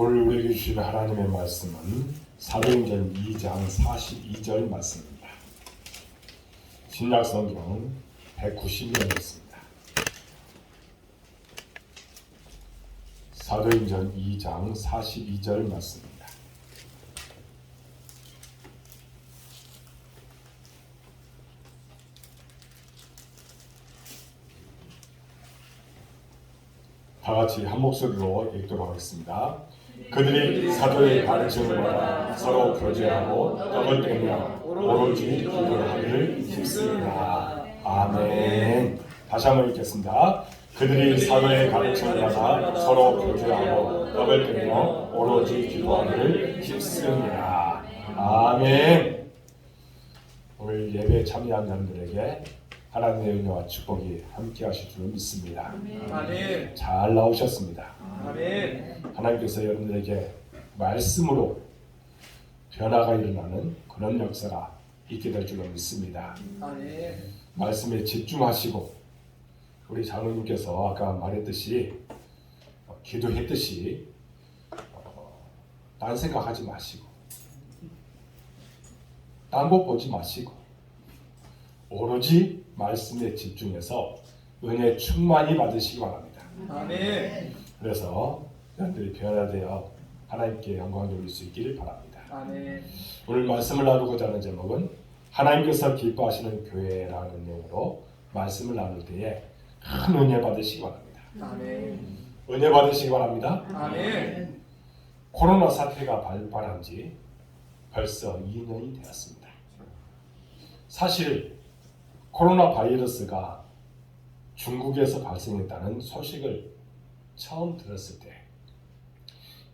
오늘 우리에게 주신 하나님의 말씀은 사도행전 2장 42절 말씀입니다. 신약성경 190면 있습니다. 사도행전 2장 42절 말씀입니다. 다 같이 한 목소리로 읽도록 하겠습니다. 그들이 사도의 가르침을 받아 서로 교제하고 떡을 떼며 오로지 기도를 하기를 힘쓰니라. 아멘. 다시 한번 읽겠습니다. 그들이 사도의 가르침을 받아 서로 교제하고 떡을 떼며 오로지 기도하기를 힘쓰니라. 아멘. 오늘 예배에 참여한 자들에게 하나님의 은혜와 축복이 함께 하실 줄 믿습니다. 아멘. 잘 나오셨습니다. 아멘. 하나님께서 여러분들에게 말씀으로 변화가 일어나는 그런 역사가 있게 될 줄로 믿습니다. 아멘. 말씀에 집중하시고 우리 장로님께서 아까 말했듯이 기도했듯이 딴 생각하지 마시고 딴 거 보지 마시고 오로지 말씀에 집중해서 은혜 충만히 받으시기 바랍니다. 아멘. 그래서 여러분들이 변화되어 하나님께 영광 돌릴 수 있기를 바랍니다. 아멘. 오늘 말씀을 나누고자 하는 제목은 하나님께서 기뻐하시는 교회라는 내용으로 말씀을 나눌 때에 큰 은혜 받으시기 바랍니다. 아멘. 은혜 받으시기 바랍니다. 아멘. 코로나 사태가 발발한 지 벌써 2년이 되었습니다. 사실 코로나 바이러스가 중국에서 발생했다는 소식을 처음 들었을 때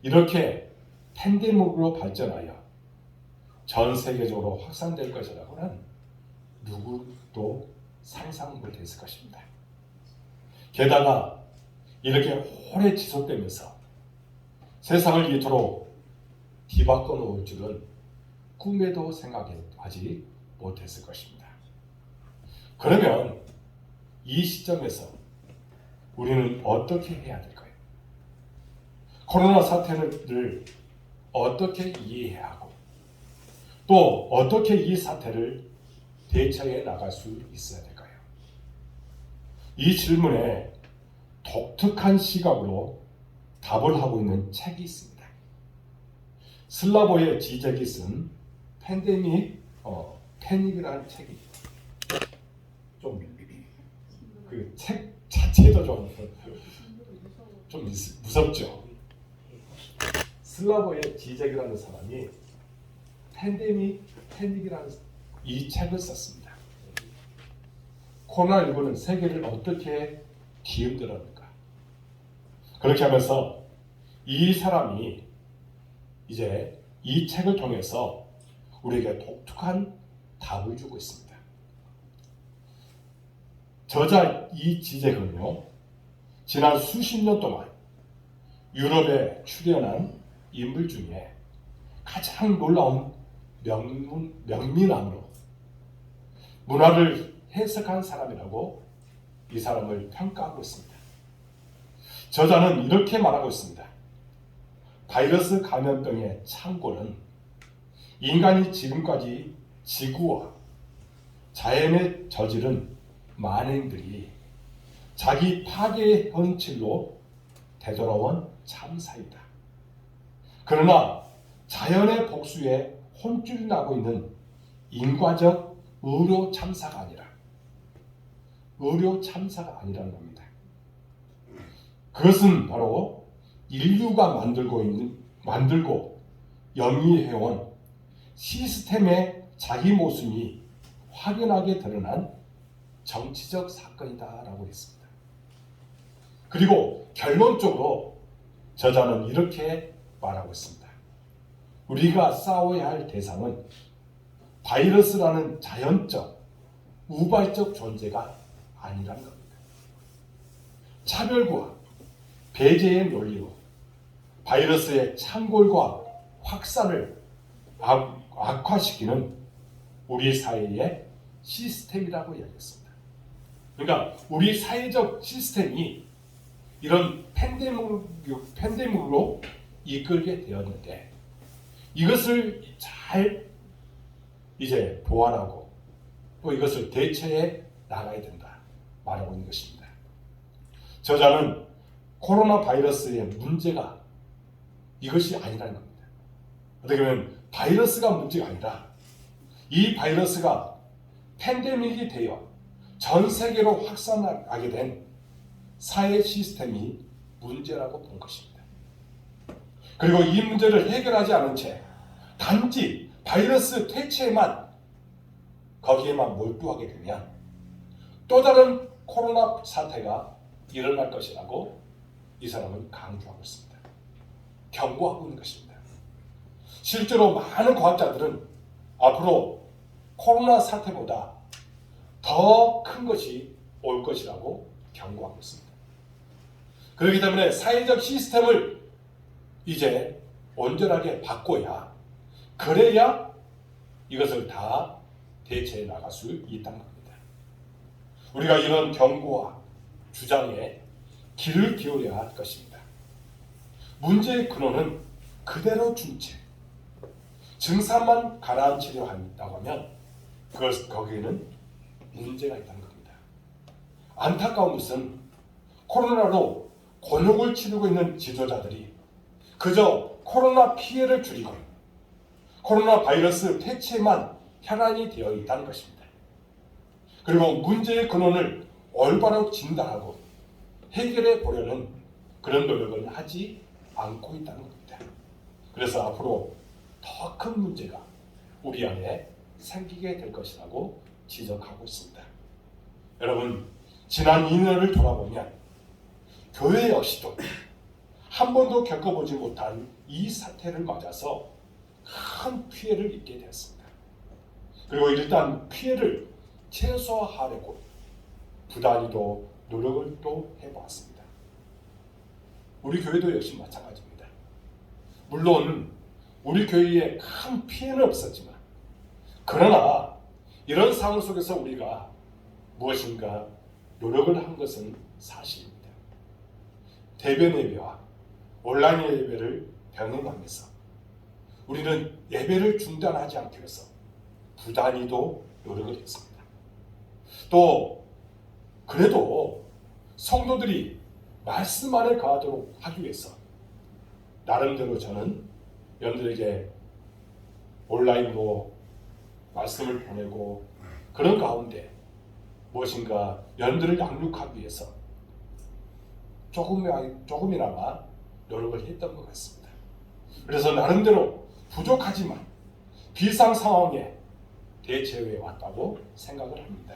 이렇게 팬데믹으로 발전하여 전 세계적으로 확산될 것이라고는 누구도 상상 못했을 것입니다. 게다가 이렇게 오래 지속되면서 세상을 이토록 뒤바꿔 놓을 줄은 꿈에도 생각하지 못했을 것입니다. 그러면 이 시점에서 우리는 어떻게 해야 될까요? 코로나 사태를 어떻게 이해해야 하고 또 어떻게 이 사태를 대처해 나갈 수 있어야 될까요? 이 질문에 독특한 시각으로 답을 하고 있는 책이 있습니다. 슬라보의 지적이 쓴 패닉이라는 책이 좀 그 책 자체도 좀 무섭죠. 슬라보의 지적이라는 사람이 패닉이라는 이 책을 썼습니다. 코로나19는 세계를 어떻게 뒤흔들었는가. 그렇게 하면서 이 사람이 이제 이 책을 통해서 우리에게 독특한 답을 주고 있습니다. 저자 이 지적은요, 지난 수십 년 동안 유럽에 출연한 인물 중에 가장 놀라운 명민함으로 문화를 해석한 사람이라고 이 사람을 평가하고 있습니다. 저자는 이렇게 말하고 있습니다. 바이러스 감염병의 창고는 인간이 지금까지 지구와 자연에 저지른 만행들이 자기 파괴의 현실로 되돌아온 참사이다. 그러나 자연의 복수에 혼쭐이 나고 있는 인과적 의료 참사가 아니라는 겁니다. 그것은 바로 인류가 만들고 영위해온 시스템의 자기 모습이 확연하게 드러난 정치적 사건이다라고 했습니다. 그리고 결론적으로 저자는 이렇게 말하고 있습니다. 우리가 싸워야 할 대상은 바이러스라는 자연적, 우발적 존재가 아니라는 겁니다. 차별과 배제의 논리로 바이러스의 창궐과 확산을 악화시키는 우리 사회의 시스템이라고 이야기했습니다. 그러니까 우리 사회적 시스템이 이런 팬데믹으로 이끌게 되었는데 이것을 잘 이제 보완하고 또 이것을 대처해 나가야 된다 말하고 있는 것입니다. 저자는 코로나 바이러스의 문제가 이것이 아니라는 겁니다. 어떻게 보면 바이러스가 문제가 아니라 이 바이러스가 팬데믹이 되어 전 세계로 확산하게 된 사회 시스템이 문제라고 본 것입니다. 그리고 이 문제를 해결하지 않은 채 단지 바이러스 퇴치에만 거기에만 몰두하게 되면 또 다른 코로나 사태가 일어날 것이라고 이 사람은 강조하고 있습니다. 경고하고 있는 것입니다. 실제로 많은 과학자들은 앞으로 코로나 사태보다 더 큰 것이 올 것이라고 경고하고 있습니다. 그렇기 때문에 사회적 시스템을 이제 온전하게 바꿔야 그래야 이것을 다 대체해 나갈 수 있다는 겁니다. 우리가 이런 경고와 주장에 귀를 기울여야 할 것입니다. 문제의 근원은 그대로 준 채 증상만 가라앉히려 한다고 하면 거기에는 문제가 있다는 겁니다. 안타까운 것은 코로나로 곤욕을 치르고 있는 지도자들이 그저 코로나 피해를 줄이고 코로나 바이러스 퇴치에만 혈안이 되어 있다는 것입니다. 그리고 문제의 근원을 올바로 진단하고 해결해 보려는 그런 노력을 하지 않고 있다는 겁니다. 그래서 앞으로 더 큰 문제가 우리 안에 생기게 될 것이라고 지적하고 있습니다. 여러분, 지난 2년을 돌아보면 교회 역시도 한 번도 겪어보지 못한 이 사태를 맞아서 큰 피해를 입게 되었습니다. 그리고 일단 피해를 최소화하려고 부단히도 노력을 또 해보았습니다. 우리 교회도 역시 마찬가지입니다. 물론 우리 교회에 큰 피해는 없었지만 그러나 이런 상황 속에서 우리가 무엇인가 노력을 한 것은 사실입니다. 대변 예배와 온라인 예배를 병행하면서 우리는 예배를 중단하지 않기 위해서 부단히도 노력을 했습니다. 또 그래도 성도들이 말씀 안에 거하도록 하기 위해서 나름대로 저는 여러분들에게 온라인으로 말씀을 보내고 그런 가운데 무엇인가 여러분들을 양육하기 위해서 조금이나마 노력을 했던 것 같습니다. 그래서 나름대로 부족하지만 비상 상황에 대처해 왔다고 생각을 합니다.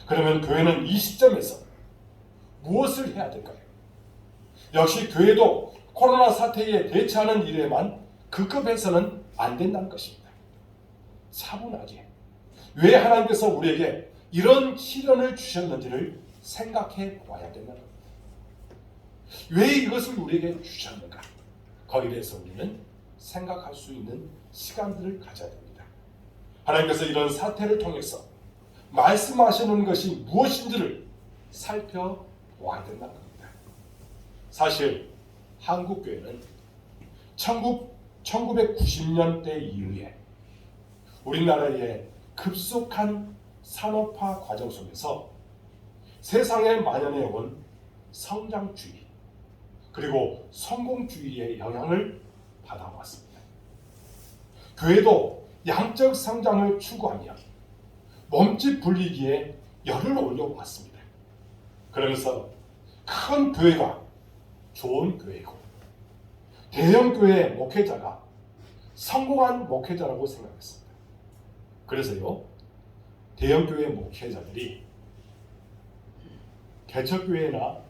그러면 교회는 이 시점에서 무엇을 해야 될까요? 역시 교회도 코로나 사태에 대처하는 일에만 급급해서는 안 된다는 것입니다. 차분하게 왜 하나님께서 우리에게 이런 시련을 주셨는지를 생각해 봐야 된다는 겁니다. 왜 이것을 우리에게 주셨는가? 거기에 대해서 우리는 생각할 수 있는 시간들을 가져야 됩니다. 하나님께서 이런 사태를 통해서 말씀하시는 것이 무엇인지를 살펴봐야 된다는 겁니다. 사실 한국교회는 1990년대 이후에 우리나라의 급속한 산업화 과정 속에서 세상에 만연해 온 성장주의 그리고 성공주의의 영향을 받아왔습니다. 교회도 양적 성장을 추구하며 몸집 불리기에 열을 올려왔습니다. 그러면서 큰 교회가 좋은 교회고 대형 교회의 목회자가 성공한 목회자라고 생각했습니다. 그래서요, 대형 교회 목회자들이 개척교회나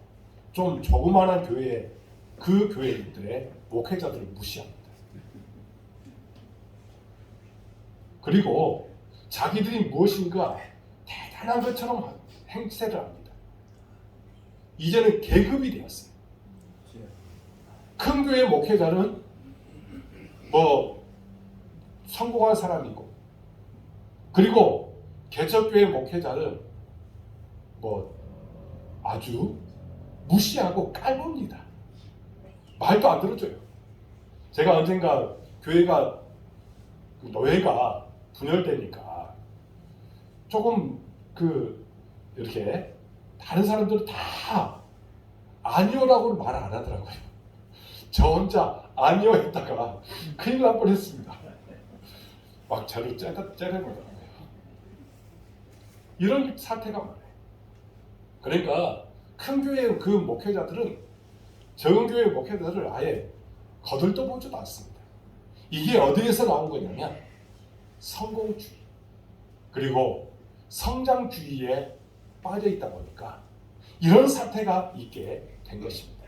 좀 조그마한 교회 그 교회들의 목회자들을 무시합니다. 그리고 자기들이 무엇인가 대단한 것처럼 행세를 합니다. 이제는 계급이 되었어요. 큰 교회 목회자는 성공한 사람이고, 그리고 개척교회 목회자는 아주 무시하고 깔봅니다. 말도 안 들어줘요. 제가 언젠가 교회가 노예가 분열되니까 조금 이렇게 다른 사람들은 다 아니오라고 말 안 하더라고요. 저 혼자 아니오 했다가 큰일 날 뻔했습니다. 막 저를 째려보더라고요. 이런 사태가 많아요. 그러니까 큰 교회의 그 목회자들은 적은 교회의 목회자들을 아예 거들떠 보지도 않습니다. 이게 어디에서 나온 거냐면 성공주의 그리고 성장주의에 빠져 있다 보니까 이런 사태가 있게 된 것입니다.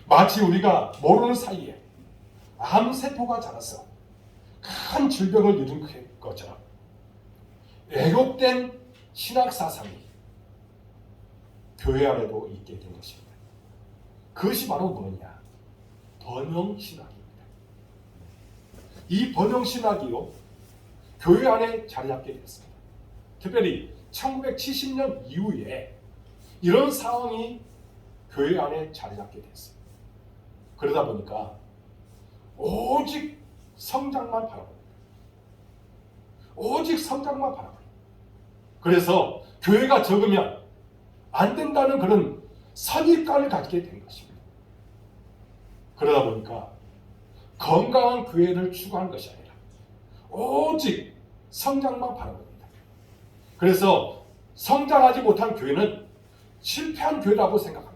마치 우리가 모르는 사이에 암세포가 자라서 큰 질병을 일으킨 것처럼 왜곡된 신학 사상이 교회 안에도 있게 된 것입니다. 그것이 바로 뭐냐? 번영신학입니다. 이 번영신학이요 교회 안에 자리 잡게 됐습니다. 특별히 1970년 이후에 이런 상황이 교회 안에 자리 잡게 됐습니다. 그러다 보니까 오직 성장만 바라봅니다. 오직 성장만 바라봅니다. 그래서 교회가 적으면 안 된다는 그런 선입관을 가지게 된 것입니다. 그러다 보니까 건강한 교회를 추구하는 것이 아니라 오직 성장만 바라봅니다. 그래서 성장하지 못한 교회는 실패한 교회라고 생각합니다.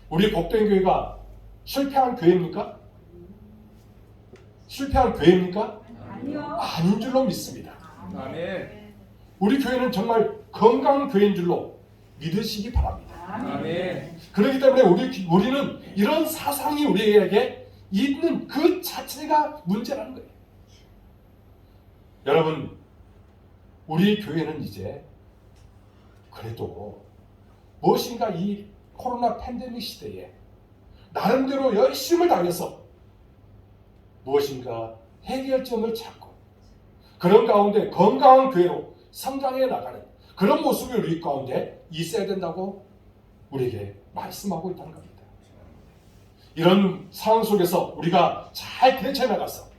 우리 복된 교회가 실패한 교회입니까? 실패한 교회입니까? 아니요. 아닌 줄로 믿습니다. 아멘. 우리 교회는 정말 건강한 교회인 줄로 믿으시기 바랍니다. 아멘. 그렇기 때문에 우리는 이런 사상이 우리에게 있는 그 자체가 문제라는 거예요. 여러분, 우리 교회는 이제 그래도 무엇인가 이 코로나 팬데믹 시대에 나름대로 열심을 다해서 무엇인가 해결점을 찾고 그런 가운데 건강한 교회로 성장해 나가는 그런 모습이 우리 가운데 있어야 된다고 우리에게 말씀하고 있다는 겁니다. 이런 상황 속에서 우리가 잘 대처해 나가서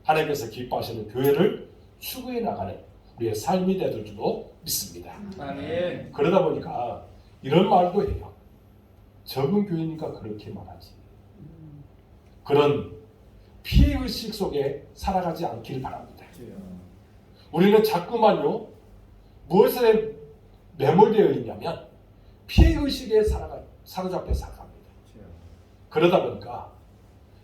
하나님께서 기뻐하시는 교회를 추구해 나가는 우리의 삶이 되는 줄로 믿습니다. 아멘. 그러다 보니까 이런 말도 해요. 적은 교회니까 그렇게 말하지. 그런 피해의식 속에 살아가지 않기를 바랍니다. 우리는 자꾸만요 무엇에 매몰되어 있냐면 피해의식에 사로잡혀 살아갑니다. 그러다 보니까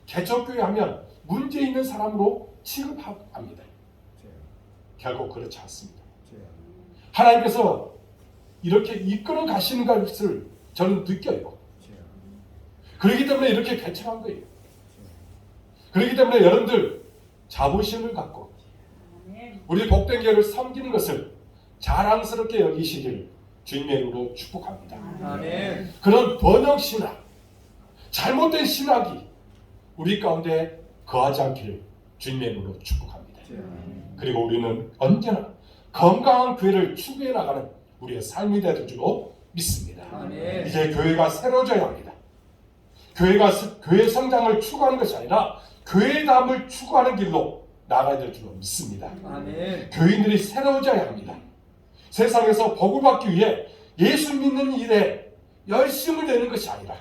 개척교회 하면 문제 있는 사람으로 취급합니다. 결국 그렇지 않습니다. 하나님께서 이렇게 이끌어 가시는 것을 저는 느껴요. 그렇기 때문에 이렇게 개척한 거예요. 그렇기 때문에 여러분들 자부심을 갖고 우리 복된 교회를 섬기는 것을 자랑스럽게 여기시기를 주님의 이름으로 축복합니다. 아멘. 그런 번영신학, 잘못된 신학이 우리 가운데 거하지 않기를 주님의 이름으로 축복합니다. 그리고 우리는 언제나 건강한 교회를 추구해 나가는 우리의 삶이 되는 줄로 믿습니다. 아멘. 이제 교회가 새로워져야 합니다. 교회가 교회 성장을 추구하는 것이 아니라 교회담을 추구하는 길로 나가야 될 줄로 믿습니다. 아멘. 교인들이 새로워져야 합니다. 세상에서 복을 받기 위해 예수 믿는 일에 열심을 내는 것이 아니라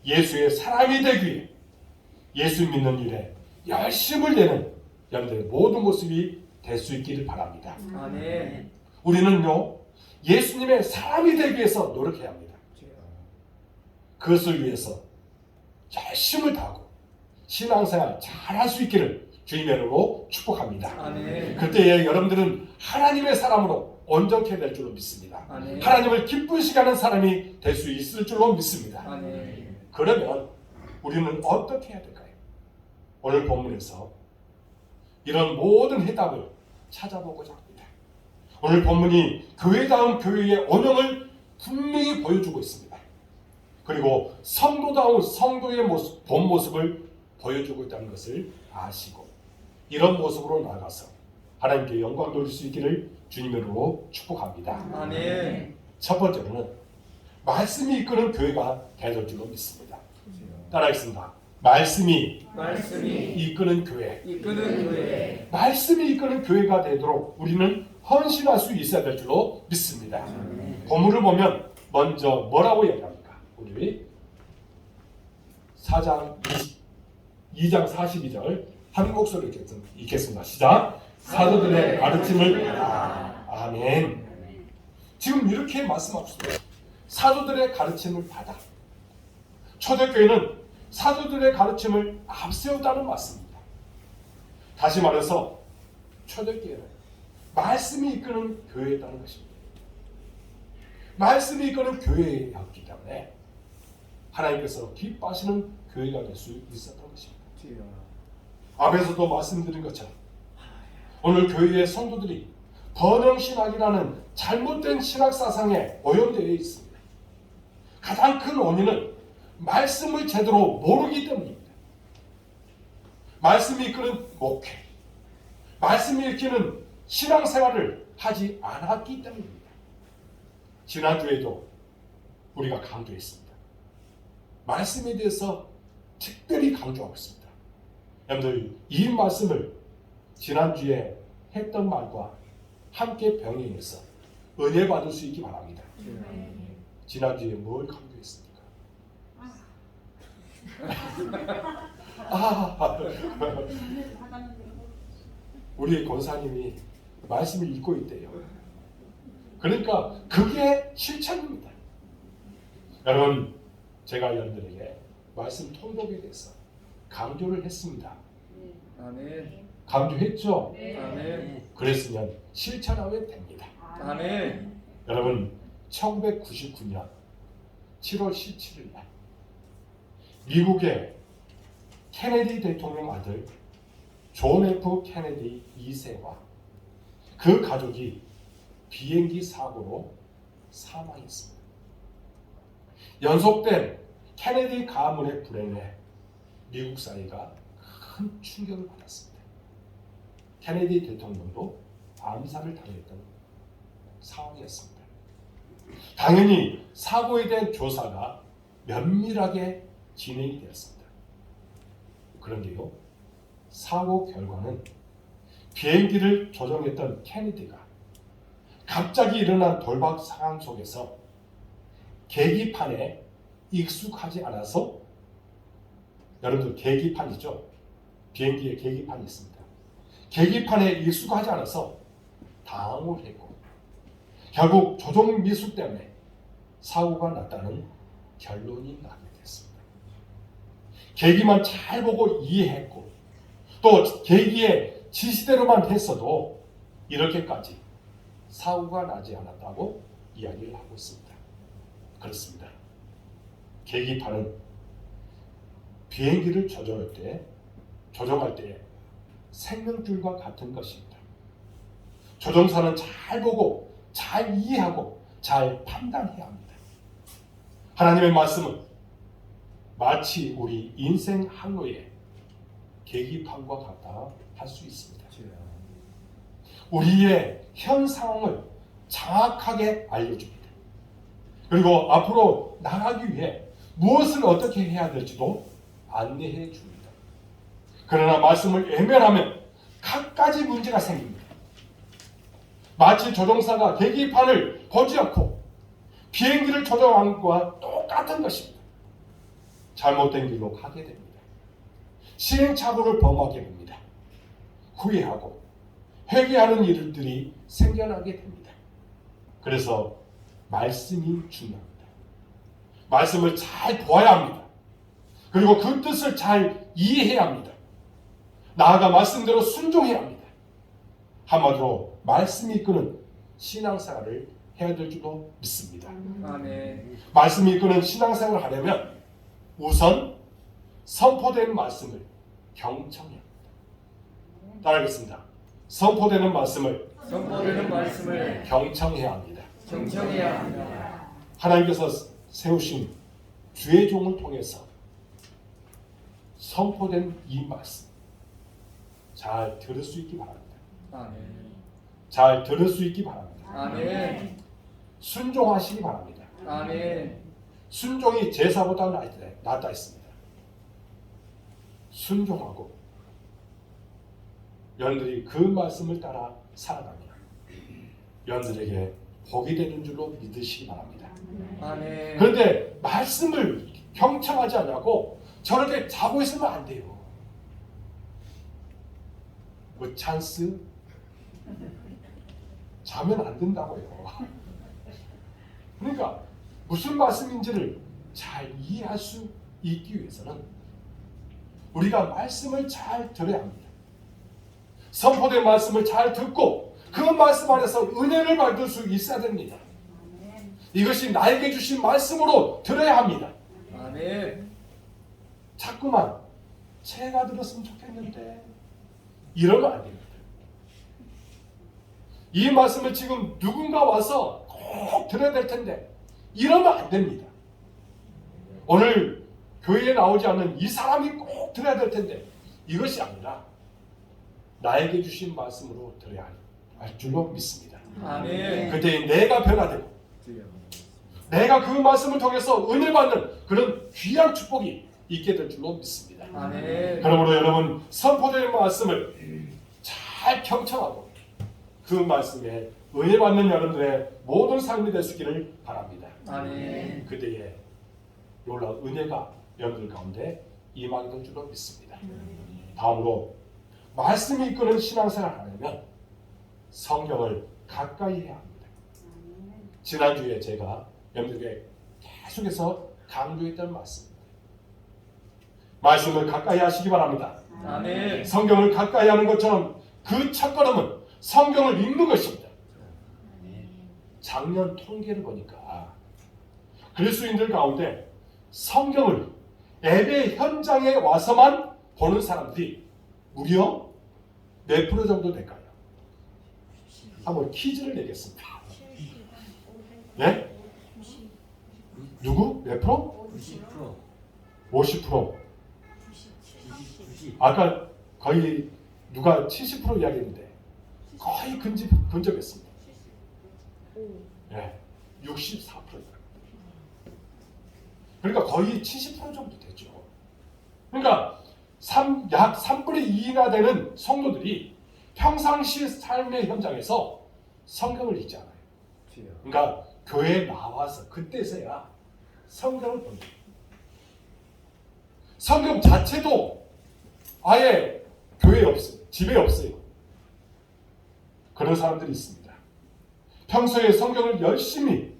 예수의 사람이 되기 위해 예수 믿는 일에 열심을 내는 여러분들의 모든 모습이 될 수 있기를 바랍니다. 아멘. 우리는요 예수님의 사람이 되기 위해서 노력해야 합니다. 그것을 위해서 열심을 다하고 신앙생활 잘할 수 있기를 주님의 이름으로 축복합니다. 아멘. 그때에 여러분들은 하나님의 사람으로 온전케 될 줄로 믿습니다. 아멘. 하나님을 기쁘시게 하는 사람이 될 수 있을 줄로 믿습니다. 아멘. 그러면 우리는 어떻게 해야 될까요? 오늘 본문에서 이런 모든 해답을 찾아보고자 합니다. 오늘 본문이 교회다운 교회의 원형을 분명히 보여주고 있습니다. 그리고 성도다운 성도의 본 모습을 보여주고 있다는 것을 아시고 이런 모습으로 나아가서 하나님께 영광 돌릴 수 있기를 주님으로 축복합니다. 아멘. 첫 번째로는 말씀이 이끄는 교회가 될 줄로 믿습니다. 따라하겠습니다. 말씀이 말씀이 이끄는 교회, 이끄는 교회. 말씀이 이끄는 교회가 되도록 우리는 헌신할 수 있어야 될 줄로 믿습니다. 본문을 보면 먼저 뭐라고 얘기합니까? 우리 4장 2장 42절 한 목소리로 읽겠습니다. 시작. 사도들의 가르침을 받아. 아멘. 지금 이렇게 말씀하고 있습니다. 사도들의 가르침을 받아. 초대교회는 사도들의 가르침을 앞세우다는 말씀입니다. 다시 말해서 초대교회는 말씀이 이끄는 교회였다는 것입니다. 말씀이 이끄는 교회였기 때문에 하나님께서 기뻐하시는 교회가 될 수 있었던 것입니다. 앞에서도 말씀드린 것처럼 오늘 교회의 성도들이 번영신학이라는 잘못된 신학사상에 오염되어 있습니다. 가장 큰 원인은 말씀을 제대로 모르기 때문입니다. 말씀이 이끄는 목회, 말씀이 이끄는 신앙생활을 하지 않았기 때문입니다. 지난주에도 우리가 강조했습니다. 말씀에 대해서 특별히 강조하고 있습니다. 여러분들 이 말씀을 지난주에 했던 말과 함께 병행해서 은혜 받을 수 있기 바랍니다. 지난주에 뭘 강조했습니까? 우리 권사님이 말씀을 읽고 있대요. 그러니까 그게 실천입니다. 여러분, 제가 여러분들에게 말씀 통독에 대해서 강조를 했습니다. 아멘. 강조했죠? 아멘. 그랬으면 실천하면 됩니다. 아멘. 여러분, 1999년 7월 17일 날 미국의 케네디 대통령 아들 존 F 케네디 2세와 그 가족이 비행기 사고로 사망했습니다. 연속된 케네디 가문의 불행에 미국 사회가 큰 충격을 받았습니다. 케네디 대통령도 암살을 당했던 상황이었습니다. 당연히 사고에 대한 조사가 면밀하게 진행이 되었습니다. 그런데요, 사고 결과는 비행기를 조종했던 케네디가 갑자기 일어난 돌박 상황 속에서 계기판에 익숙하지 않아서, 여러분들 계기판이죠? 비행기에 계기판이 있습니다. 계기판에 익숙하지 않아서 당황을 했고 결국 조종 미숙 때문에 사고가 났다는 결론이 나게 됐습니다. 계기만 잘 보고 이해했고 또 계기의 지시대로만 했어도 이렇게까지 사고가 나지 않았다고 이야기를 하고 있습니다. 그렇습니다. 계기판은 비행기를 조종할 때 생명줄과 같은 것입니다. 조종사는 잘 보고 잘 이해하고 잘 판단해야 합니다. 하나님의 말씀은 마치 우리 인생 항로의 계기판과 같다 할 수 있습니다. 우리의 현 상황을 정확하게 알려줍니다. 그리고 앞으로 나가기 위해 무엇을 어떻게 해야 될지도 안내해 줍니다. 그러나 말씀을 외면하면 갖가지 문제가 생깁니다. 마치 조종사가 계기판을 보지 않고 비행기를 조종한 것과 똑같은 것입니다. 잘못된 길로 가게 됩니다. 시행착오를 범하게 됩니다. 후회하고 회개하는 일들이 생겨나게 됩니다. 그래서 말씀이 중요합니다. 말씀을 잘 보아야 합니다. 그리고 그 뜻을 잘 이해해야 합니다. 나아가 말씀대로 순종해야 합니다. 한마디로 말씀이 이끄는 신앙생활을 해야 될 줄로 믿습니다. 아멘. 말씀이 이끄는 신앙생활을 하려면 우선 선포된 말씀을 경청해야 합니다. 따라하겠습니다. 선포되는 말씀을 선포되는 말씀을 경청해야 합니다. 경청해야 합니다. 하나님께서 세우신 주의 종을 통해서 선포된 이 말씀 잘 들을 수 있기 바랍니다. 아멘. 잘 들을 수 있기 바랍니다. 아멘. 순종하시기 바랍니다. 아멘. 순종이 제사보다 낫다 했습니다. 순종하고 여러분들이 그 말씀을 따라 살아가면 여러분들에게 복이 되는 줄로 믿으시기 바랍니다. 아멘. 그런데 말씀을 경청하지 않냐고 저렇게 자고 있으면 안 돼요. 뭐 찬스? 자면 안 된다고요. 그러니까 무슨 말씀인지를 잘 이해할 수 있기 위해서는 우리가 말씀을 잘 들어야 합니다. 선포된 말씀을 잘 듣고 그 말씀 안에서 은혜를 받을 수 있어야 됩니다. 이것이 나에게 주신 말씀으로 들어야 합니다. 아멘. 자꾸만 제가 들었으면 좋겠는데 이러면 안 됩니다. 이 말씀을 지금 누군가 와서 꼭 들어야 될 텐데 이러면 안 됩니다. 오늘 교회에 나오지 않는 이 사람이 꼭 들어야 될 텐데 이것이 아니라 나에게 주신 말씀으로 들어야 할 줄로 믿습니다. 아멘. 그때 내가 변화되고 내가 그 말씀을 통해서 은혜 받는 그런 귀한 축복이 있게 될 줄로 믿습니다. 아멘. 그러므로 여러분 선포된 말씀을 잘 경청하고 그 말씀에 은혜 받는 여러분들의 모든 삶이 되시기를 바랍니다. 아멘. 그때에 놀라운 은혜가 여러분들 가운데 임하게 될 줄로 믿습니다. 다음으로 말씀이 이끄는 신앙생활을 하려면 성경을 가까이 해야 합니다. 지난주에 제가 여러분들에게 계속해서 강조했던 말씀입니다. 말씀을 가까이 하시기 바랍니다. 아멘. 성경을 가까이 하는 것처럼 그 첫걸음은 성경을 읽는 것입니다. 작년 통계를 보니까 그리스도인들 가운데 성경을 예배 현장에 와서만 보는 사람들이 무려 몇 프로 정도 될까요? 한번 퀴즈를 내겠습니다. 네? 누구? 몇 프로? 90%. 50%. 아까 거의 누가 70% 이야기했는데 거의 근접했습니다. 네, 64%입니다. 그러니까 거의 70% 정도 되죠. 그러니까 약 3분의 2나 되는 성도들이 평상시 삶의 현장에서 성경을 읽지 않아요. 그러니까 교회에 나와서 그때서야 성경을 봅니다. 성경 자체도 아예 교회에 없어요. 집에 없어요. 그런 사람들이 있습니다. 평소에 성경을 열심히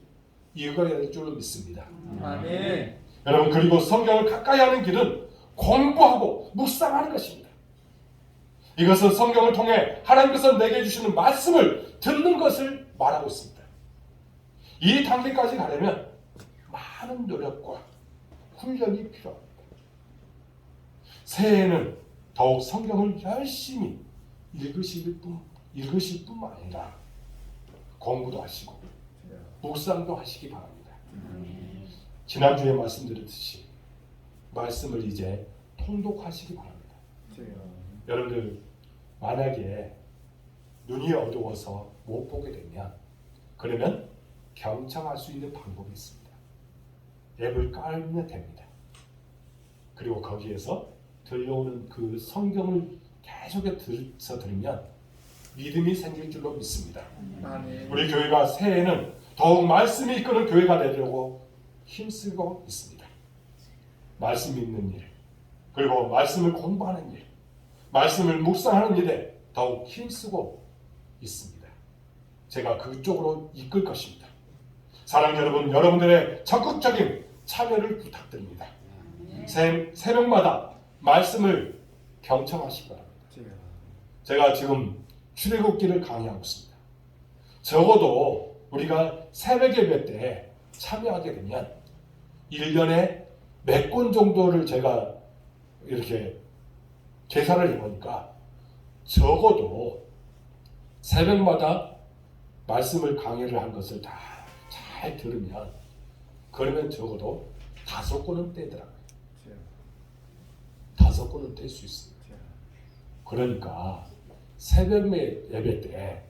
읽어야 할 줄로 믿습니다. 아멘. 여러분 그리고 성경을 가까이 하는 길은 공부하고 묵상하는 것입니다. 이것은 성경을 통해 하나님께서 내게 주시는 말씀을 듣는 것을 말하고 있습니다. 이 단계까지 가려면 많은 노력과 훈련이 필요합니다. 새해에는 더욱 성경을 열심히 읽으실 뿐만 아니라 공부도 하시고 묵상도 하시기 바랍니다. 지난주에 말씀드렸듯이 말씀을 이제 통독하시기 바랍니다. 여러분들 만약에 눈이 어두워서 못 보게 되면 그러면 경청할 수 있는 방법이 있습니다. 앱을 깔면 됩니다. 그리고 거기에서 들려오는 그 성경을 계속해서 들으면 믿음이 생길 줄로 믿습니다. 아멘. 우리 교회가 새해에는 더욱 말씀이 이끄는 교회가 되려고 힘쓰고 있습니다. 말씀 읽는 일, 그리고 말씀을 공부하는 일, 말씀을 묵상하는 일에 더욱 힘쓰고 있습니다. 제가 그쪽으로 이끌 것입니다. 사랑하는 여러분, 여러분들의 적극적인 참여를 부탁드립니다. 새벽마다 말씀을 경청하시기 바랍니다. 제가 지금 출애굽기를 강의하고 있습니다. 적어도 우리가 새벽 예배 때 참여하게 되면 1년에 몇 권 정도를 제가 이렇게 계산을 해보니까 적어도 새벽마다 말씀을 강의를 한 것을 다 잘 들으면 그러면 적어도 5권은 떼더라고요. 5권은 뗄 수 있습니다. 그러니까 새벽 예배 때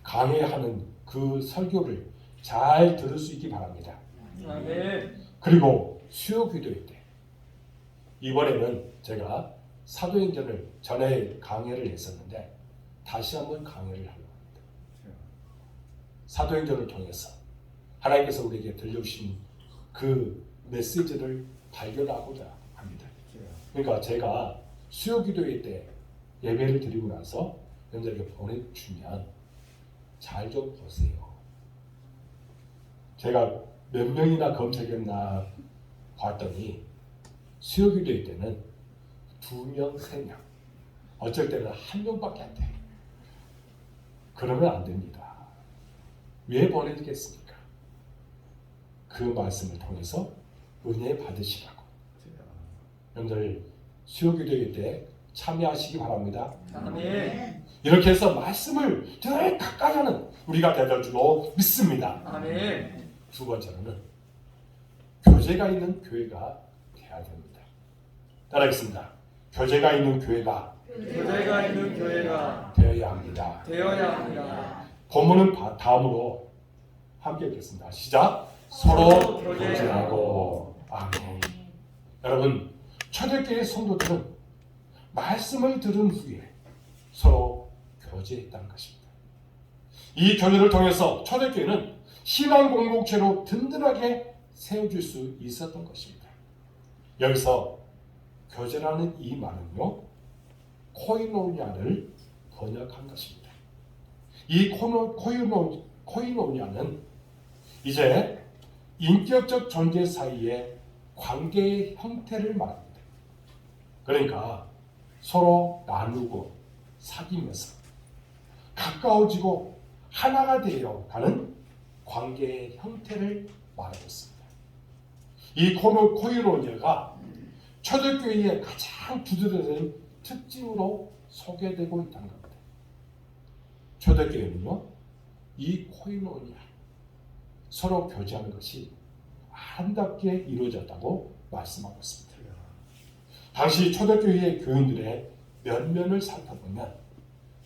강의하는 그 설교를 잘 들을 수 있기 바랍니다. 아멘. 그리고 수요 기도회 때 이번에는 제가 사도행전을 전에 강의를 했었는데 다시 한번 강의를 하려고 합니다. 사도행전을 통해서 하나님께서 우리에게 들려주신 그 메시지를 발견하고자 합니다. 그러니까 제가 수요기도회 때 예배를 드리고 나서 여러분들에게 보내주면 잘 좀 보세요. 제가 몇 명이나 검색했나 봤더니 수요기도회 때는 2명, 3명, 어쩔 때는 1명밖에 안 돼요. 그러면 안 됩니다. 왜 보내주겠습니까? 그 말씀을 통해서 은혜 받으시라고. 여러분들 수요기도회 때 참여하시기 바랍니다. 아멘. 이렇게 해서 말씀을 늘 가까이 하는 우리가 되될 줄로 믿습니다. 아멘. 두 번째로는 교제가 있는 교회가 되어야 됩니다. 따라하겠습니다. 교제가 있는 교회가 교제가 있는 교회가 되어야 합니다. 되어야 합니다. 본문은 다음으로 함께 읽겠습니다. 시작. 서로 교제하고. 아멘. 여러분, 초대교회 성도들은 말씀을 들은 후에 서로 교제했다는 것입니다. 이 교제를 통해서 초대교회는 신앙 공동체로 든든하게 세워질 수 있었던 것입니다. 여기서 교제라는 이 말은요, 코이노니아를 번역한 것입니다. 이 코이노니아는 이제 인격적 존재 사이의 관계의 형태를 말합니다. 그러니까 서로 나누고 사귀면서 가까워지고 하나가 되어 가는 관계의 형태를 말하고 있습니다. 이 코이노니아가 초대교회의 가장 두드러진 특징으로 소개되고 있다는 겁니다. 초대교회는요, 이 코이노니아, 서로 교제하는 것이 아름답게 이루어졌다고 말씀하고 있습니다. 당시 초대교회의 교인들의 면면을 살펴보면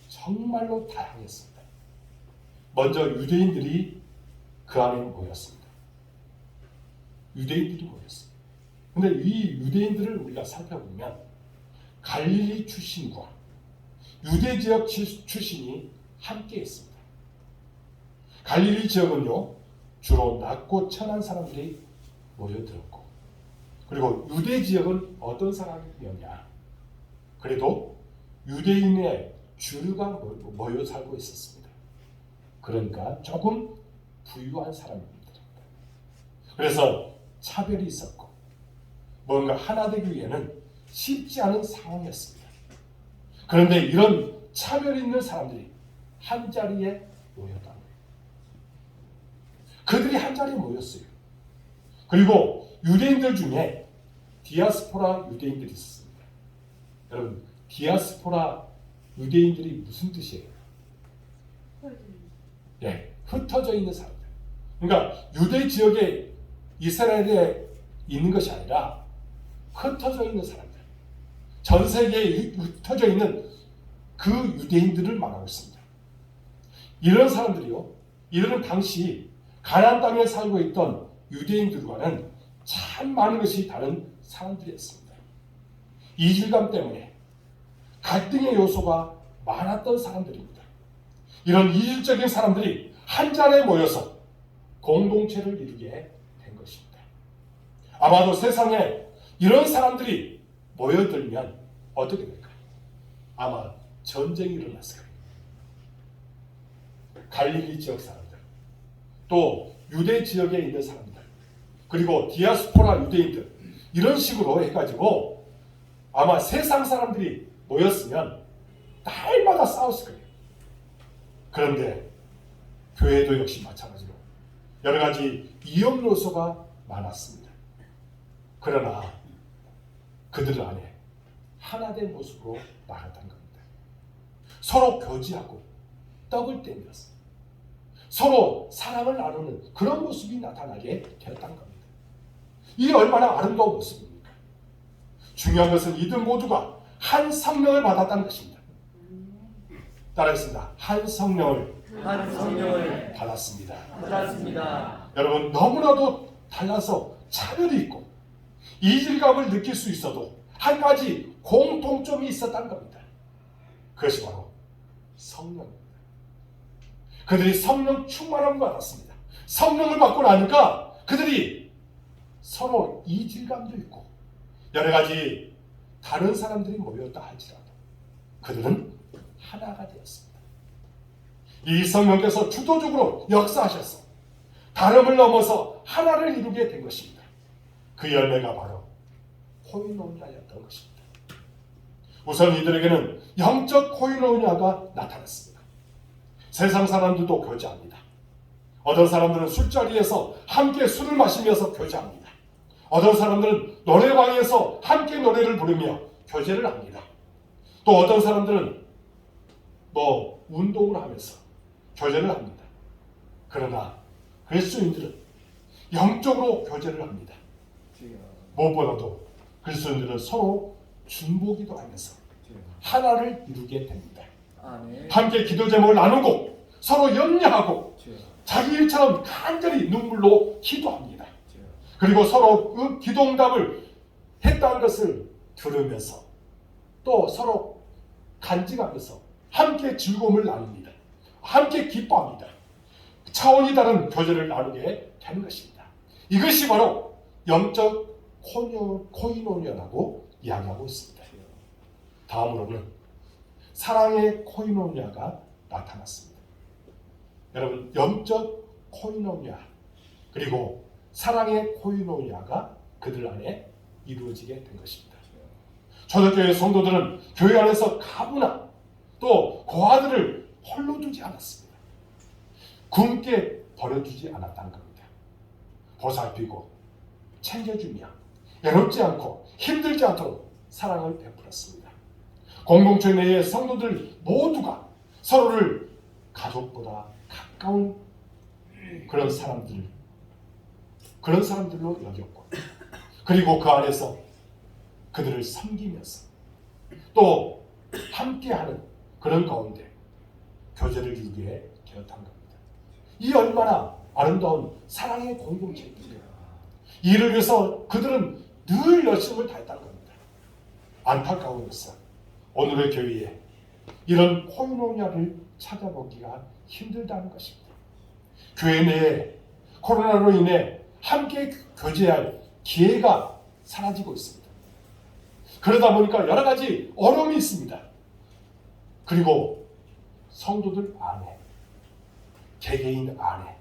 정말로 다양했습니다. 먼저 유대인들이 그 안에 모였습니다. 유대인들이 모였습니다. 그런데 이 유대인들을 우리가 살펴보면 갈릴리 출신과 유대 지역 출신이 함께 있습니다. 갈릴리 지역은요, 주로 낮고 천한 사람들이 모여들었고, 그리고 유대 지역은 어떤 사람이었냐? 그래도 유대인의 주류가 모여 살고 있었습니다. 그러니까 조금 부유한 사람입니다. 그래서 차별이 있었고 뭔가 하나 되기 위해는 쉽지 않은 상황이었습니다. 그런데 이런 차별 있는 사람들이 한 자리에 모였다는 거예요. 그들이 한 자리에 모였어요. 그리고 유대인들 중에 디아스포라 유대인들이 있었습니다. 여러분, 디아스포라 유대인들이 무슨 뜻이에요? 네, 흩어져 있는 사람들. 그러니까 유대 지역에 이스라엘에 있는 것이 아니라 흩어져 있는 사람들, 전 세계에 흩어져 있는 그 유대인들을 말하고 있습니다. 이런 사람들이요, 이들은 당시 가나안 땅에 살고 있던 유대인들과는 참 많은 것이 다른 사람들이었습니다. 이질감 때문에 갈등의 요소가 많았던 사람들입니다. 이런 이질적인 사람들이 한 자리에 모여서 공동체를 이루게 된 것입니다. 아마도 세상에 이런 사람들이 모여들면 어떻게 될까요? 아마 전쟁이 일어났을 거예요. 갈릴리 지역 사람들, 또 유대 지역에 있는 사람들, 그리고 디아스포라 유대인들, 이런 식으로 해가지고 아마 세상 사람들이 모였으면 날마다 싸웠을 거예요. 그런데 교회도 역시 마찬가지로 여러 가지 위험 요소가 많았습니다. 그러나 그들 안에 하나된 모습으로 나갔다는 겁니다. 서로 교제하고 떡을 떼면서 서로 사랑을 나누는 그런 모습이 나타나게 되었다는 겁니다. 이 얼마나 아름다운 모습입니까? 중요한 것은 이들 모두가 한 성령을 받았다는 것입니다. 따라하겠습니다. 한 성령을 받았습니다. 여러분, 너무나도 달라서 차별이 있고 이질감을 느낄 수 있어도 한 가지 공통점이 있었다는 겁니다. 그것이 바로 성령입니다. 그들이 성령 충만함을 받았습니다. 성령을 받고 나니까 그들이 서로 이질감도 있고 여러 가지 다른 사람들이 모였다 할지라도 그들은 하나가 되었습니다. 이 성령께서 주도적으로 역사하셔서 다름을 넘어서 하나를 이루게 된 것입니다. 그 열매가 바로 코이노니아였던 것입니다. 우선 이들에게는 영적 코이노니아가 나타났습니다. 세상 사람들도 교제합니다. 어떤 사람들은 술자리에서 함께 술을 마시면서 교제합니다. 어떤 사람들은 노래방에서 함께 노래를 부르며 교제를 합니다. 또 어떤 사람들은 운동을 하면서 교제를 합니다. 그러나 그리스도인들은 영적으로 교제를 합니다. 무엇보다도 그리스도인들은 서로 중보기도 하면서 하나를 이루게 됩니다. 함께 기도 제목을 나누고 서로 염려하고 자기 일처럼 간절히 눈물로 기도합니다. 그리고 서로 그 기도응답을 했다는 것을 들으면서 또 서로 간직하면서 함께 즐거움을 나눕니다. 함께 기뻐합니다. 차원이 다른 교제를 나누게 되는 것입니다. 이것이 바로 영적 코이노니아라고 이야기하고 있습니다. 다음으로는 사랑의 코이노니아가 나타났습니다. 여러분, 영적 코이노니아 그리고 사랑의 코이노니아가 그들 안에 이루어지게 된 것입니다. 초대교회 성도들은 교회 안에서 가부나 또 고아들을 홀로 두지 않았습니다. 굶게 버려두지 않았다는 겁니다. 보살피고 챙겨주며 외롭지 않고 힘들지 않도록 사랑을 베풀었습니다. 공동체 내의 성도들 모두가 서로를 가족보다 가까운 그런 사람들로 여겼고 그리고 그 안에서 그들을 섬기면서 또 함께하는 그런 가운데 교제를 이루게 되었던 겁니다. 이 얼마나 아름다운 사랑의 공동체입니까? 이를 위해서 그들은 늘 열심을 다했다는 겁니다. 안타까운 것은 오늘의 교회에 이런 코이노니아를 찾아보기가 힘들다는 것입니다. 교회 내에 코로나로 인해 함께 교제할 기회가 사라지고 있습니다. 그러다 보니까 여러 가지 어려움이 있습니다. 그리고 성도들 안에, 개개인 안에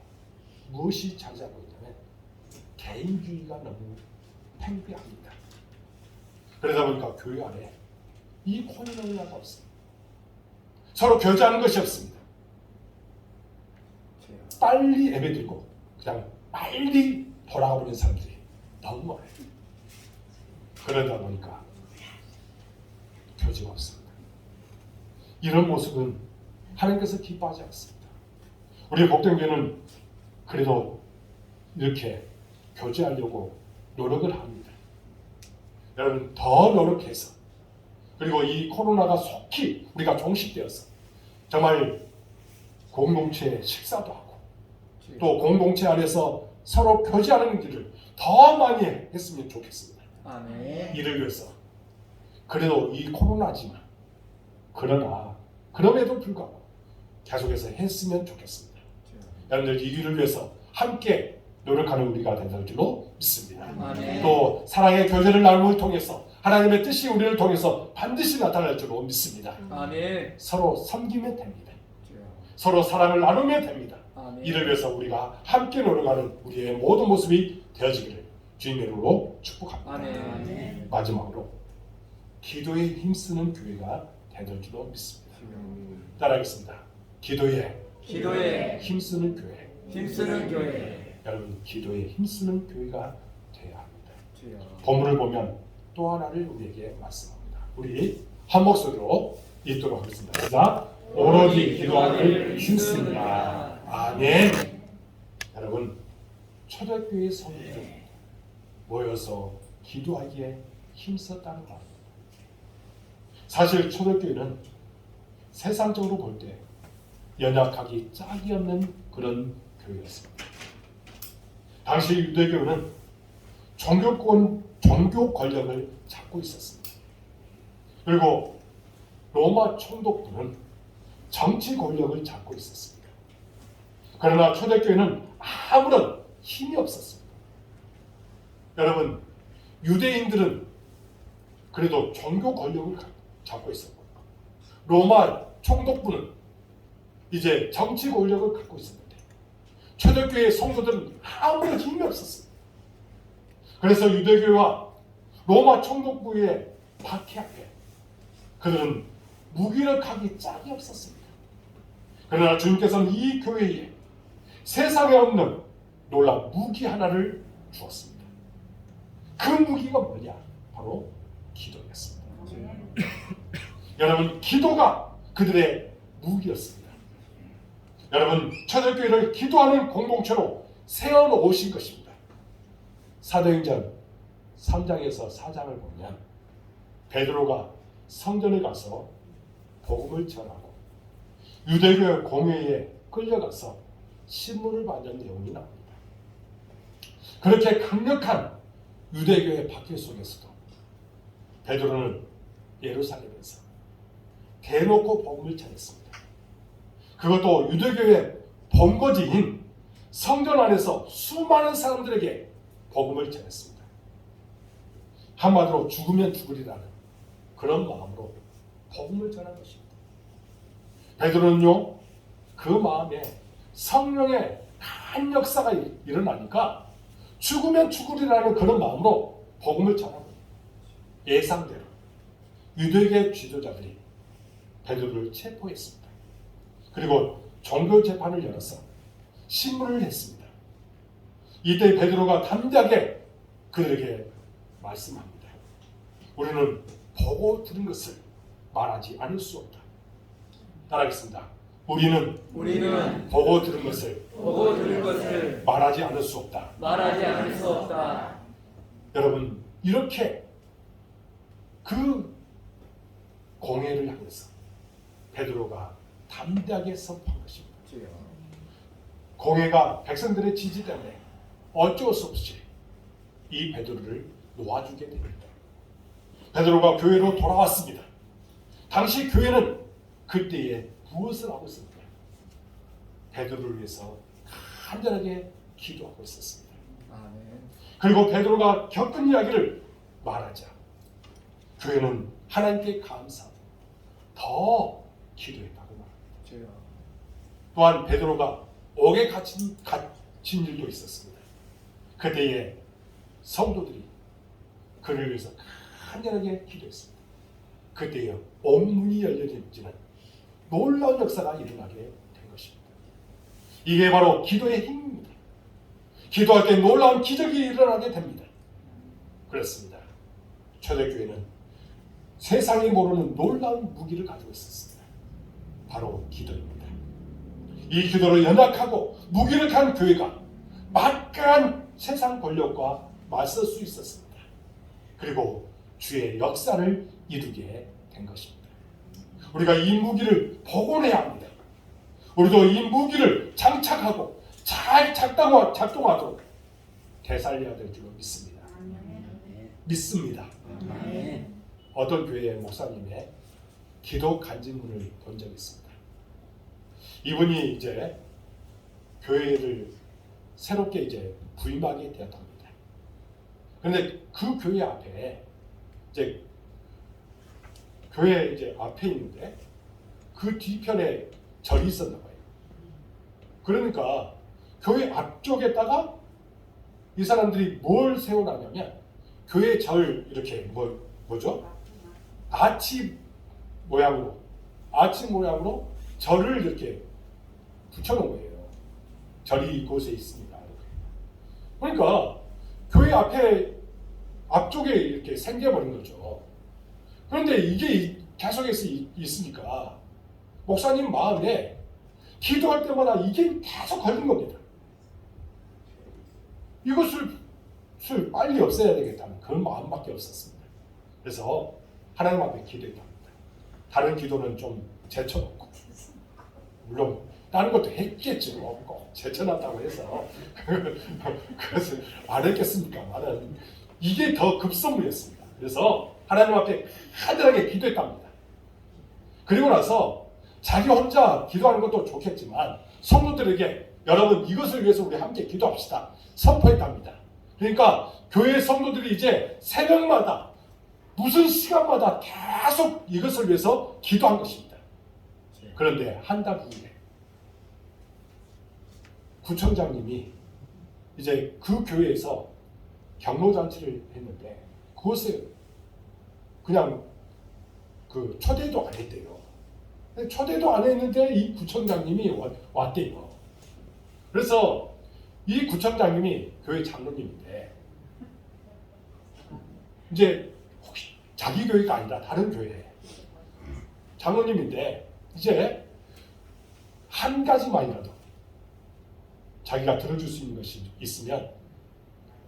무엇이 자리잡고 있냐면 개인주의가 너무 팽배합니다. 그러다 보니까 교회 안에 이 코이노니아가 없습니다. 서로 교제하는 것이 없습니다. 빨리 예배드리고 그냥 빨리 돌아가버리는 사람들이 너무 많아요. 그러다 보니까 교제가 없습니다. 이런 모습은 하나님께서 기뻐하지 않습니다. 우리 복된교회는 그래도 이렇게 교제하려고 노력을 합니다. 여러분 더 노력해서 그리고 이 코로나가 속히 우리가 종식되어서 정말 공동체 식사도 하고 또 공동체 안에서 서로 교제하는 일을 더 많이 했으면 좋겠습니다. 아멘. 이를 위해서 그래도 이 코로나지만 그러나 그럼에도 불구하고 계속해서 했으면 좋겠습니다. 여러분들 이 일을 위해서 함께 노력하는 우리가 된다는 줄로 믿습니다. 아멘. 또 사랑의 교제를 나눔을 통해서 하나님의 뜻이 우리를 통해서 반드시 나타날 줄로 믿습니다. 아멘. 서로 섬기면 됩니다. 서로 사랑을 나누면 됩니다. 아멘. 이를 위해서 우리가 함께 노력하는 우리의 모든 모습이 되어지기를 주님의 이름으로 축복합니다. 아멘. 마지막으로 기도에 힘쓰는 교회가 되는 줄로 믿습니다. 따라하겠습니다. 기도에 힘쓰는 교회. 힘쓰는 교회. 여러분 기도에 힘쓰는 교회가 되어야 합니다. 본문을 보면 또 하나를 우리에게 말씀합니다. 우리 한 목소리로 읽도록 하겠습니다. 시작. 오로지 기도하기를 힘씁니다. 아멘. 여러분 초대교회 성도들 모여서 기도하기에 힘썼다는 겁니다. 사실 초대교회는 세상적으로 볼 때 연약하기 짝이 없는 그런 교회였습니다. 당시 유대교회는 종교 권력을 잡고 있었습니다. 그리고 로마 총독부는 정치 권력을 잡고 있었습니다. 그러나 초대교회는 아무런 힘이 없었습니다. 여러분, 유대인들은 그래도 종교 권력을 잡고 있었고, 로마 총독부는 이제 정치 권력을 갖고 있었는데, 초대교회 성도들은 아무런 힘이 없었습니다. 그래서 유대교회와 로마 총독부의 박해 앞에 그들은 무기력하기 짝이 없었습니다. 그러나 주님께서는 이 교회에 세상에 없는 놀라운 무기 하나를 주었습니다. 그 무기가 뭐냐? 바로 기도였습니다. 여러분, 기도가 그들의 무기였습니다. 여러분, 초대교회를 기도하는 공동체로 세워놓으신 것입니다. 사도행전 3장에서 4장을 보면 베드로가 성전에 가서 복음을 전하고 유대교회 공회에 끌려가서 신문을 받는 내용이 나옵니다. 그렇게 강력한 유대교의 박해 속에서도 베드로는 예루살렘에서 대놓고 복음을 전했습니다. 그것도 유대교의 본거지인 성전 안에서 수많은 사람들에게 복음을 전했습니다. 한마디로 죽으면 죽으리라는 그런 마음으로 복음을 전한 것입니다. 베드로는요, 그 마음에 성령의 큰 역사가 일어나니까 죽으면 죽으리라는 그런 마음으로 복음을 전하고, 예상대로 유대계 지도자들이 베드로를 체포했습니다. 그리고 종교 재판을 열어서 신문을 했습니다. 이때 베드로가 담대하게 그들에게 말씀합니다. 우리는 보고 들은 것을 말하지 않을 수 없다. 따라하겠습니다. 우리는 보고 들은 것을 말하지 않을 수 없다. 여러분, 이렇게 그 공회를 향해서 베드로가 담대하게 선포한 것입니다. 공회가 백성들의 지지 때문에 어쩔 수 없이 이 베드로를 놓아주게 됩니다. 베드로가 교회로 돌아왔습니다. 당시 교회는 그때에 무엇을 하고 있습니까? 베드로를 위해서 간절하게 기도하고 있었습니다. 그리고 베드로가 겪은 이야기를 말하자 교회는 하나님께 감사하고 더 기도했다고 말합니다. 또한 베드로가 옥에 갇힌 일도 있었습니다. 그때에 성도들이 그를 위해서 간절하게 기도했습니다. 그때에 옥문이 열려지는 놀라운 역사가 일어나게 된 것입니다. 이게 바로 기도의 힘입니다. 기도할 때 놀라운 기적이 일어나게 됩니다. 그렇습니다. 초대교회는 세상이 모르는 놀라운 무기를 가지고 있었습니다. 바로 기도입니다. 이 기도로 연약하고 무기력한 교회가 막강한 세상 권력과 맞설 수 있었습니다. 그리고 주의 역사를 이루게 된 것입니다. 우리가 이 무기를 복원해야 합니다. 우리도 이 무기를 장착하고 잘 작동하도록 되살려야 될 줄 믿습니다. 믿습니다. 어떤 교회의 목사님의 기도 간증문을 본 적이 있습니다. 이분이 이제 교회를 새롭게 이제 부임하게 되었답니다. 그런데 그 교회 앞에 이제 교회 이제 앞에 있는데 그 뒤편에 절이 있었나 봐요. 그러니까 교회 앞쪽에다가 이 사람들이 뭘 세워놨냐면 교회 절 이렇게 뭐죠? 아치 모양으로 절을 이렇게 붙여놓은 거예요. 절이 이곳에 있습니다. 그러니까 교회 앞쪽에 이렇게 생겨버린 거죠. 그런데 이게 계속해서 있으니까 목사님 마음에 기도할 때마다 이게 계속 걸린 겁니다. 이것을 빨리 없애야 되겠다는 그런 마음밖에 없었습니다. 그래서 하나님 앞에 기도했답니다. 다른 기도는 좀 제쳐놓고, 물론 다른 것도 했겠죠. 꼭 제쳐놨다고 해서 그것을 안 했겠습니까? 이게 더 급선무였습니다. 그래서 하나님 앞에 간절하게 기도했답니다. 그리고 나서 자기 혼자 기도하는 것도 좋겠지만 성도들에게 여러분 이것을 위해서 우리 함께 기도합시다 선포했답니다. 그러니까 교회 성도들이 이제 새벽마다 무슨 시간마다 계속 이것을 위해서 기도한 것입니다. 그런데 한 달 후에 구청장님이 이제 그 교회에서 경로잔치를 했는데 그것에 그냥 그 초대도 안 했대요. 초대도 안 했는데 이 구청장님이 왔대요. 그래서 이 구청장님이 교회 장로님인데 이제 혹시 자기 교회가 아니라 다른 교회 장로님인데 이제 한 가지만이라도 자기가 들어줄 수 있는 것이 있으면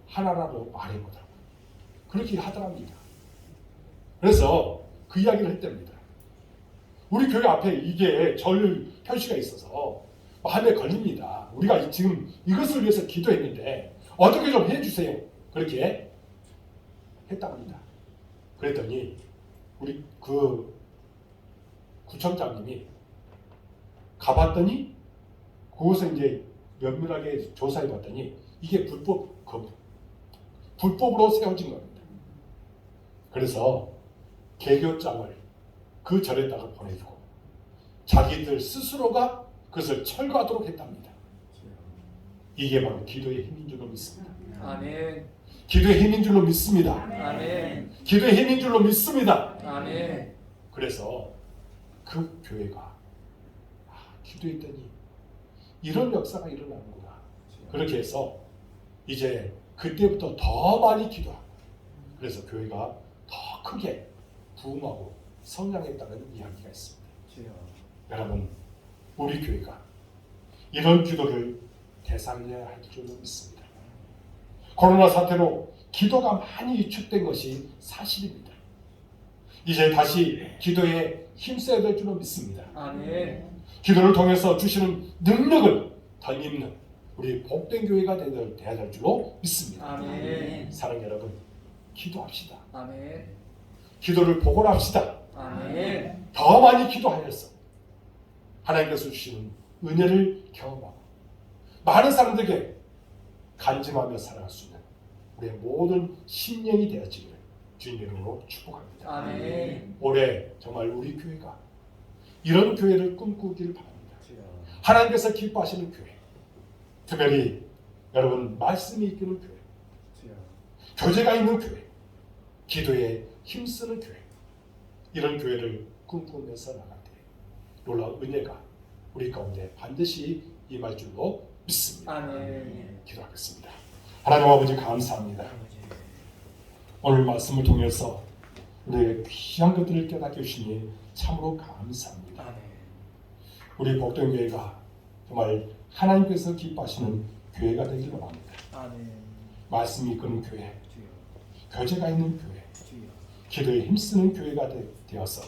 하나라도 말해보라고 그렇게 하더랍니다. 그래서 그 이야기를 했답니다. 우리 교회 앞에 이게 절 표시가 있어서 마음에 걸립니다. 우리가 지금 이것을 위해서 기도했는데 어떻게 좀 해주세요. 그렇게 했답니다. 그랬더니 우리 그 구청장님이 가봤더니 그곳에 이제 면밀하게 조사해봤더니 이게 불법으로 세워진 겁니다. 그래서 개교장을 그 절에다가 보내주고 자기들 스스로가 그것을 철거하도록 했답니다. 이게 바로 기도의 힘인 줄로 믿습니다. 아멘. 기도의 힘인 줄로 믿습니다. 아멘. 기도의 힘인 줄로 믿습니다. 아멘. 그래서 그 교회가 기도했더니 이런 역사가 일어나는구나. 그렇게 해서 이제 그때부터 더 많이 기도하고 그래서 교회가 더 크게 부흥하고 성장했다는 이야기가 있습니다. 여러분 우리 교회가 이런 기도를 되살려야 할 줄로 믿습니다. 코로나 사태로 기도가 많이 위축된 것이 사실입니다. 이제 다시 기도에 힘써야 될 줄로 믿습니다. 아멘. 기도를 통해서 주시는 능력을 덧입는 우리 복된 교회가 되어야 될 줄로 믿습니다. 아멘. 사랑하는 여러분 기도합시다. 아멘. 기도를 복원합시다. 아멘. 더 많이 기도하여서 하나님께서 주시는 은혜를 경험하고 많은 사람들에게 간증하며 살아갈 수 있는 우리의 모든 심령이 되어지기를 주님 이름으로 축복합니다. 아멘. 올해 정말 우리 교회가 이런 교회를 꿈꾸길 바랍니다. 하나님께서 기뻐하시는 교회, 특별히 여러분 말씀이 이끄는 교회, 교제가 있는 교회, 기도에 힘쓰는 교회, 이런 교회를 꿈꾸면서 나갈 때 놀라운 은혜가 우리 가운데 반드시 임할 줄로 믿습니다. 아멘. 기도하겠습니다. 하나님 아버지 감사합니다. 오늘 말씀을 통해서 우리의 귀한 것들을 깨닫게 주시니 참으로 감사합니다. 아멘. 우리 복된 교회가 정말 하나님께서 기뻐하시는 교회가 되길 원합니다. 아멘. 말씀이 이끄는 교회, 교제가 있는 교회, 기도에 힘쓰는 교회가 되어서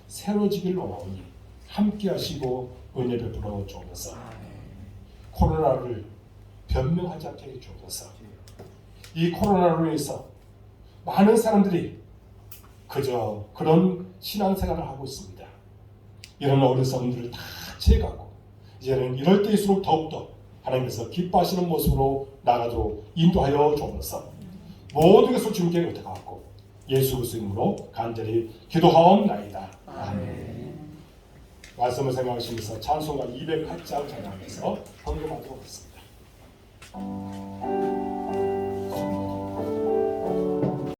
새로지길 원하오니 함께 하시고 은혜를 불어 주옵소서. 코로나를 변명하지 않게 해 주옵소서. 이 코로나로 인해서 많은 사람들이 그저 그런 신앙생활을 하고 있습니다. 이런 어리석음들을 다 채가고 이제는 이럴 때일수록 더욱더 하나님께서 기뻐하시는 모습으로 나가도록 인도하여 주옵소서. 모든 것을 주님께 의탁하고 예수 그리스도의 이름으로 간절히 기도하옵나이다. 아멘. 말씀을 생각하시면서 찬송가 208장 찬양하면서 헌금하도록 하겠습니다.